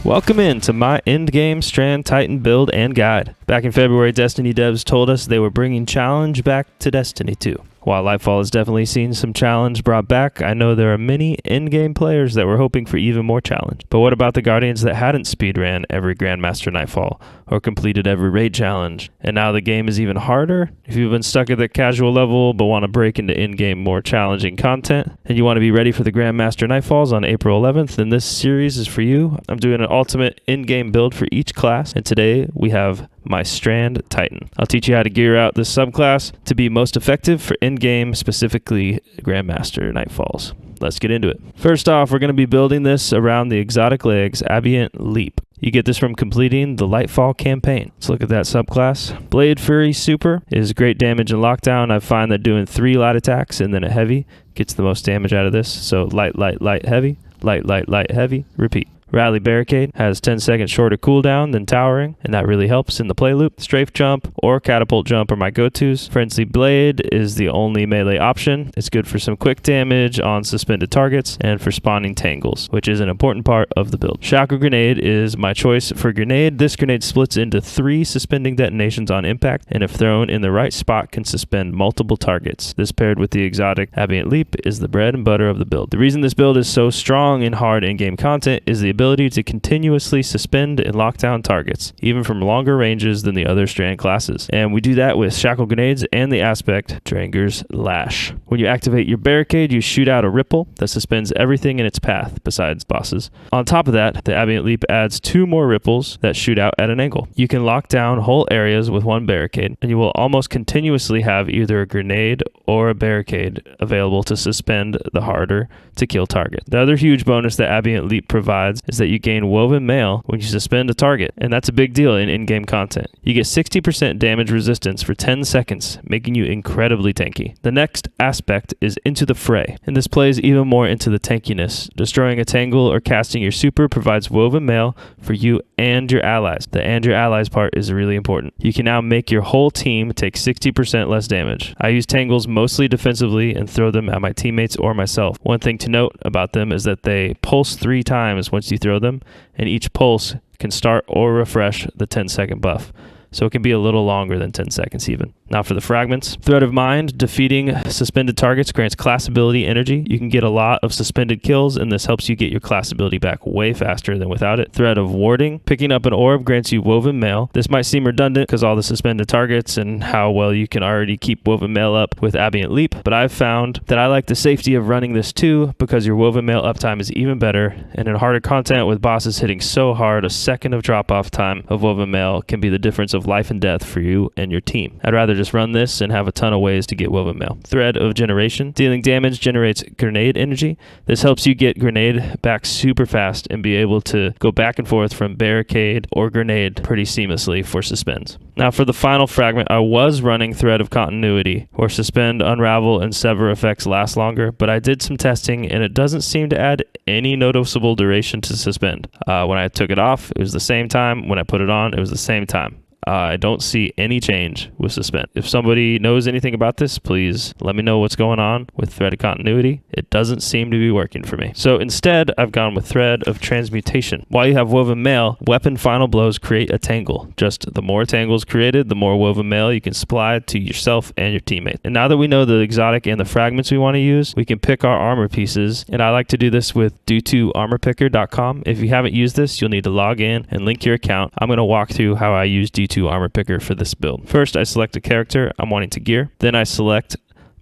Welcome in to my Endgame Strand Titan build and guide. Back in February, Destiny devs told us they were bringing challenge back to Destiny 2. While Lightfall has definitely seen some challenge brought back, I know there are many in-game players that were hoping for even more challenge. But what about the Guardians that hadn't speedran every Grandmaster Nightfall or completed every raid challenge? And now the game is even harder? If you've been stuck at the casual level but want to break into in-game more challenging content, and you want to be ready for the Grandmaster Nightfalls on April 11th, then this series is for you. I'm doing an ultimate in-game build for each class, and today we have my Strand Titan. I'll teach you how to gear out this subclass to be most effective for in-game, specifically Grandmaster Nightfalls. Let's get into it. First off, we're going to be building this around the exotic legs Ambient Leap. You get this from completing the Lightfall campaign. Let's look at that subclass. Blade Fury Super is great damage in lockdown. I find that doing 3 light attacks and then a heavy gets the most damage out of this. So light, light, light, heavy, light, light, light, heavy, repeat. Rally Barricade has 10 seconds shorter cooldown than Towering, and that really helps in the play loop. Strafe Jump or Catapult Jump are my go-tos. Frenzy Blade is the only melee option. It's good for some quick damage on suspended targets and for spawning tangles, which is an important part of the build. Shackle Grenade is my choice for grenade. This grenade splits into 3 suspending detonations on impact, and if thrown in the right spot can suspend multiple targets. This paired with the exotic Ambient Leap is the bread and butter of the build. The reason this build is so strong in hard in-game content is the ability to continuously suspend and lock down targets, even from longer ranges than the other Strand classes. And we do that with Shackle Grenades and the aspect Dranger's Lash. When you activate your barricade, you shoot out a ripple that suspends everything in its path besides bosses. On top of that, the Ambient Leap adds 2 more ripples that shoot out at an angle. You can lock down whole areas with 1 barricade, and you will almost continuously have either a grenade or a barricade available to suspend the harder to kill target. The other huge bonus that Ambient Leap provides is that you gain Woven Mail when you suspend a target, and that's a big deal in in-game content. You get 60% damage resistance for 10 seconds, making you incredibly tanky. The next aspect is Into the Fray, and this plays even more into the tankiness. Destroying a tangle or casting your super provides Woven Mail for you and your allies. The and your allies part is really important. You can now make your whole team take 60% less damage. I use tangles mostly defensively and throw them at my teammates or myself. One thing to note about them is that they pulse 3 times once you throw them, and each pulse can start or refresh the 10-second buff. So it can be a little longer than 10 seconds even. Now for the fragments. Thread of Mind, defeating suspended targets grants class ability energy. You can get a lot of suspended kills, and this helps you get your class ability back way faster than without it. Thread of Warding, picking up an orb grants you Woven Mail. This might seem redundant because all the suspended targets and how well you can already keep Woven Mail up with Ambient Leap, but I've found that I like the safety of running this too because your Woven Mail uptime is even better, and in harder content with bosses hitting so hard, a second of drop-off time of Woven Mail can be the difference of life and death for you and your team. I'd rather just run this and have a ton of ways to get Woven Mail. Thread of Generation. Dealing damage generates grenade energy. This helps you get grenade back super fast and be able to go back and forth from barricade or grenade pretty seamlessly for suspends. Now for the final fragment, I was running Thread of Continuity, where suspend, unravel, and sever effects last longer, but I did some testing and it doesn't seem to add any noticeable duration to suspend. When I took it off, it was the same time. When I put it on, it was the same time. I don't see any change with suspend. If somebody knows anything about this, please let me know what's going on with Thread of Continuity. It doesn't seem to be working for me. So instead, I've gone with Thread of Transmutation. While you have Woven Mail, weapon final blows create a tangle. Just the more tangles created, the more Woven Mail you can supply to yourself and your teammate. And now that we know the exotic and the fragments we want to use, we can pick our armor pieces. And I like to do this with d2armorpicker.com. If you haven't used this, you'll need to log in and link your account. I'm going to walk through how I use D2 Armor Picker for this build. First, I select a character I'm wanting to gear. Then I select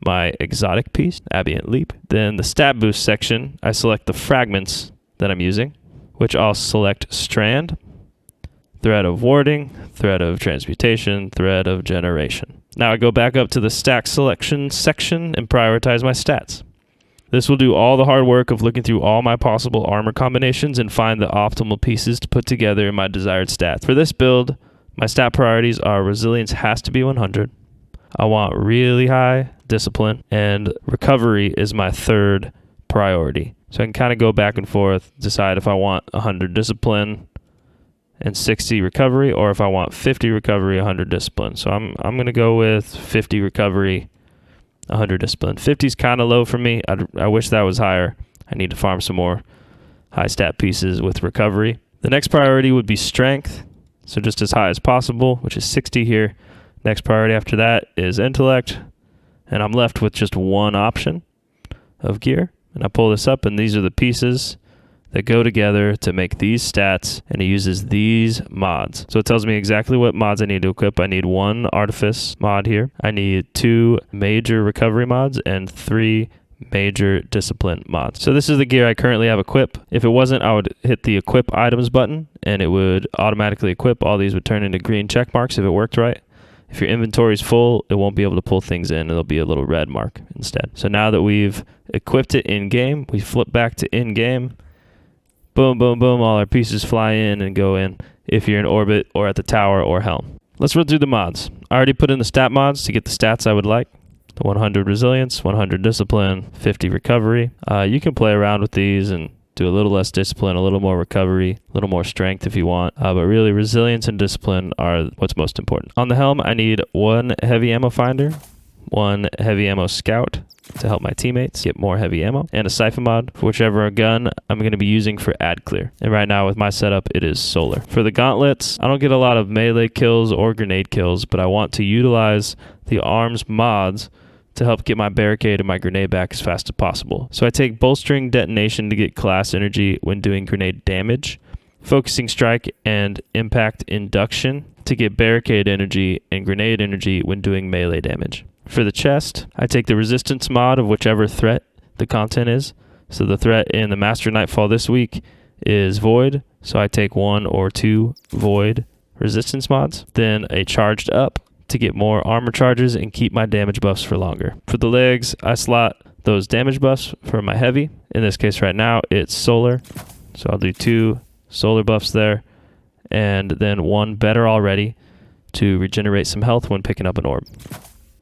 my exotic piece, Ambient Leap. Then the stat boost section, I select the fragments that I'm using, which I'll select Strand, Thread of Warding, Thread of Transmutation, Thread of Generation. Now I go back up to the stack selection section and prioritize my stats. This will do all the hard work of looking through all my possible armor combinations and find the optimal pieces to put together in my desired stats. For this build, my stat priorities are resilience has to be 100. I want really high discipline, and recovery is my 3rd priority. So I can kind of go back and forth, decide if I want 100 discipline and 60 recovery, or if I want 50 recovery, 100 discipline. So I'm going to go with 50 recovery, 100 discipline. 50 is kind of low for me. I wish that was higher. I need to farm some more high stat pieces with recovery. The next priority would be strength, so just as high as possible, which is 60 here. Next priority after that is intellect, and I'm left with just one option of gear. And I pull this up, and these are the pieces that go together to make these stats, and it uses these mods. So it tells me exactly what mods I need to equip. I need 1 artifice mod here. I need 2 major recovery mods and 3 major discipline mods. So this is the gear I currently have equipped. If it wasn't, I would hit the equip items button and it would automatically equip. All these would turn into green check marks if it worked right. If your inventory is full, it won't be able to pull things in. It'll be a little red mark instead. So now that we've equipped it in game, we flip back to in game. Boom, boom, boom. All our pieces fly in and go in if you're in orbit or at the tower or helm. Let's run through the mods. I already put in the stat mods to get the stats I would like. The 100 resilience, 100 discipline, 50 recovery. You can play around with these and do a little less discipline, a little more recovery, a little more strength if you want. But really, resilience and discipline are what's most important. On the helm, I need 1 heavy ammo finder, 1 heavy ammo scout to help my teammates get more heavy ammo, and a siphon mod for whichever gun I'm going to be using for ad clear. And right now with my setup, it is solar. For the gauntlets, I don't get a lot of melee kills or grenade kills, but I want to utilize the arms mods to help get my barricade and my grenade back as fast as possible. So I take bolstering detonation to get class energy when doing grenade damage, focusing strike and impact induction to get barricade energy and grenade energy when doing melee damage. For the chest, I take the resistance mod of whichever threat the content is. So the threat in the Master Nightfall this week is Void, so I take 1 or 2 Void resistance mods. Then a charged up to get more armor charges and keep my damage buffs for longer. For the legs, I slot those damage buffs for my heavy. In this case right now, it's solar. So I'll do 2 solar buffs there, and then 1 better already to regenerate some health when picking up an orb.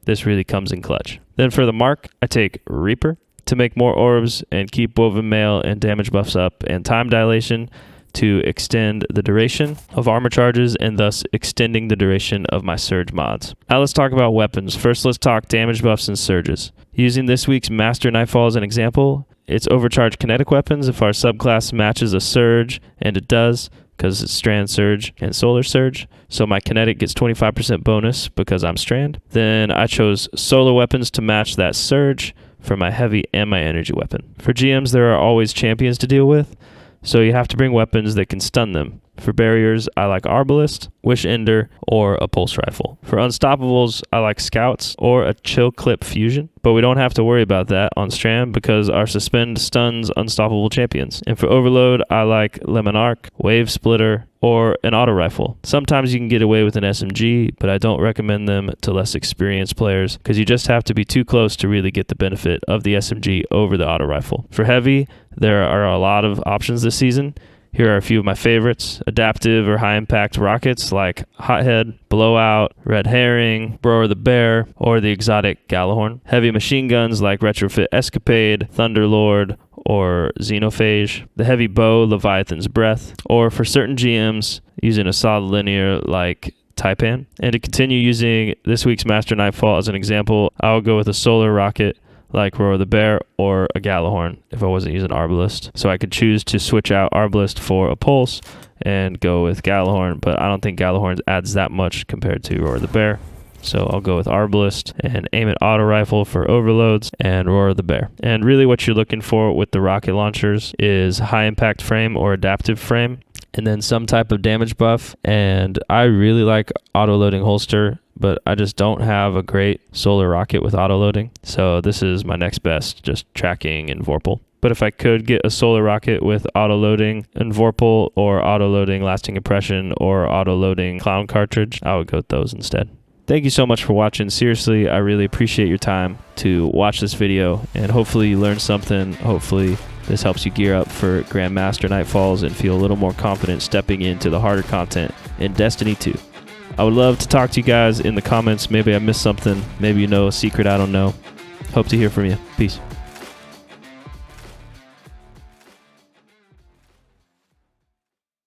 This really comes in clutch. Then for the mark, I take Reaper to make more orbs and keep woven mail and damage buffs up, and time dilation to extend the duration of armor charges and thus extending the duration of my surge mods. Now let's talk about weapons. First, let's talk damage buffs and surges. Using this week's Master Nightfall as an example, it's overcharged kinetic weapons if our subclass matches a surge, and it does because it's Strand Surge and Solar Surge. So my kinetic gets 25% bonus because I'm Strand. Then I chose solar weapons to match that surge for my heavy and my energy weapon. For GMs, there are always champions to deal with, so you have to bring weapons that can stun them. For barriers, I like Arbalist, Wish Ender, or a Pulse Rifle. For unstoppables, I like Scouts or a Chill Clip Fusion, but we don't have to worry about that on Strand because our Suspend stuns unstoppable champions. And for Overload, I like Lemon Arc, Wave Splitter, or an Auto Rifle. Sometimes you can get away with an SMG, but I don't recommend them to less experienced players because you just have to be too close to really get the benefit of the SMG over the Auto Rifle. For Heavy, there are a lot of options this season. Here are a few of my favorites. Adaptive or high-impact rockets like Hothead, Blowout, Red Herring, Roar the Bear, or the exotic Gallahorn. Heavy machine guns like Retrofit Escapade, Thunderlord, or Xenophage. The heavy bow, Leviathan's Breath. Or for certain GMs, using a solid linear like Taipan. And to continue using this week's Master Nightfall as an example, I would go with a solar rocket like Roar the Bear or a Gallahorn if I wasn't using Arbalist. So I could choose to switch out Arbalist for a Pulse and go with Gallahorn, but I don't think Gallahorn adds that much compared to Roar the Bear. So I'll go with Arbalist and aim at Auto Rifle for overloads and Roar the Bear. And really what you're looking for with the rocket launchers is high impact frame or adaptive frame, and then some type of damage buff. And I really like auto loading holster, but I just don't have a great solar rocket with auto loading. So this is my next best, just tracking and Vorpal. But if I could get a solar rocket with auto loading and Vorpal, or auto loading lasting impression, or auto loading clown cartridge, I would go with those instead. Thank you so much for watching. Seriously, I really appreciate your time to watch this video, and hopefully you learned something. Hopefully this helps you gear up for Grandmaster Nightfalls and feel a little more confident stepping into the harder content in Destiny 2. I would love to talk to you guys in the comments. Maybe I missed something. Maybe you know a secret I don't know. Hope to hear from you. Peace.